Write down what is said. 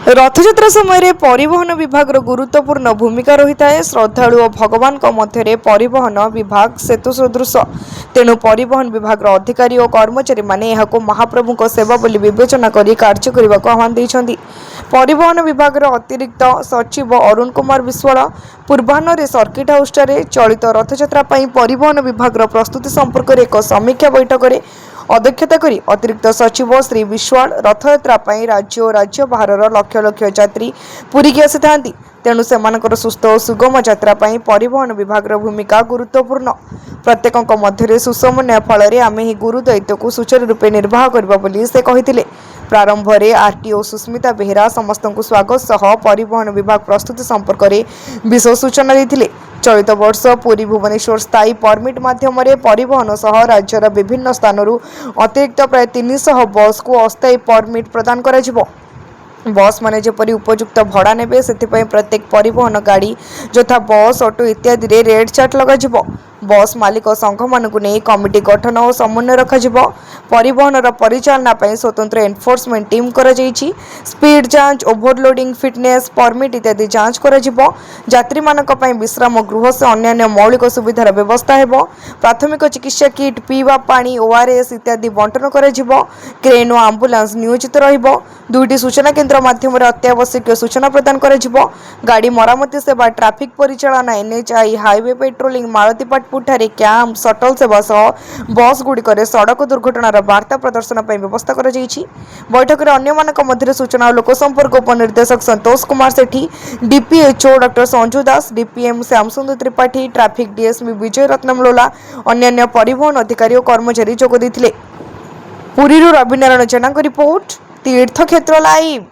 रथयात्रा समय परिवहन विभाग गुरुत्वपूर्ण भूमिका रही है। श्रद्धालु और भगवान मध्य परिवहन विभाग सेतु सदृश, तेणु परिवहन विभाग अधिकारी और कर्मचारी माने महाप्रभु सेवा बोली विवेचना कर कार्य करने को आह्वान देते। परिवहन विभाग अतिरिक्त सचिव अरुण कुमार विश्वाल पूर्वाह्न सर्किट हाउस चलित रथयात्रा परिवहन विभाग प्रस्तुति संपर्क में एक समीक्षा बैठक में अध्यक्षता करी अतिरिक्त सचिव श्री विश्वाल रथयात्रा राज्य और राज्य बाहर लक्ष लक्ष यात्री पुरी की आसी था, तेणु से सुस्थ और सुगम यात्रा परिवहन विभाग भूमिका गुरुत्वपूर्ण। प्रत्येक मध्य सुसमन्वय फल आम ही गुरु दायित्व को सुचारू रूपे निर्वाह करबा से कहिथिले। प्रारंभ में आरटीओ सुस्मिता बेहेरा समस्त को स्वागत सह परिवहन विभाग प्रस्तुति संपर्क में विशेष सूचना देते। चलित वर्ष पुरी भुवनेश्वर स्थायी परमिट माध्यम परिवहन सह राज्यर विभिन्न स्थानों अतिरिक्त प्राय 300 बस को अस्थायी परमिट प्रदान कर बस माने जेपरी उपयुक्त भड़ा नेबे सेथिपई प्रत्येक परिवहन गाड़ी यथा बस ऑटो इत्यादि रे रेड चार्ट लगा। बस मालिक संघ मानकु नै कमिटी गठन और समन्वय रखा। परिवहन परिचालना स्वतंत्र एनफोर्समेंट टीम करा जायछि। स्पीड जांच, ओवरलोडिंग, फिटनेस, परमिट इत्यादि जांच करा जिवो। यात्री मानक पई विश्राम गृह से अन्य मौलिक सुविधार व्यवस्था हेबो। प्राथमिक चिकित्सा किट, पीवा पानी, ओआरएस इत्यादि बंटन करा जिवो। क्रेन और एम्बुलेंस नियोजित रहिबो। दुईटी सूचना केन्द्र माध्यम अत्यावश्यक सूचना प्रदान करा जिवो। गाड़ी मरामती सेवा, ट्राफिक परिचालना, एनएचआई, हाईवे पेट्रोलिंग, मालतीपाटपुर ठारे कैंप, शटल सेवा सह बस गुड़िकर सड़क दुर्घटनार वार्ता प्रदर्शन पर व्यवस्था करा जायछि। बैठक में अन्य मानक मध्य सूचना और लोक संपर्क उपनिर्देशक Santosh Kumar Sethi, DPHO doctor Sanju Das, DPM Shyamsundar Tripathi, traffic DSP Vijay Ratnam Lola, अन्य परिवहन अधिकारी और कर्मचारी जोग देथिले। पुरी रविनारायण जेना रिपोर्ट, तीर्थक्षेत्र लाइव।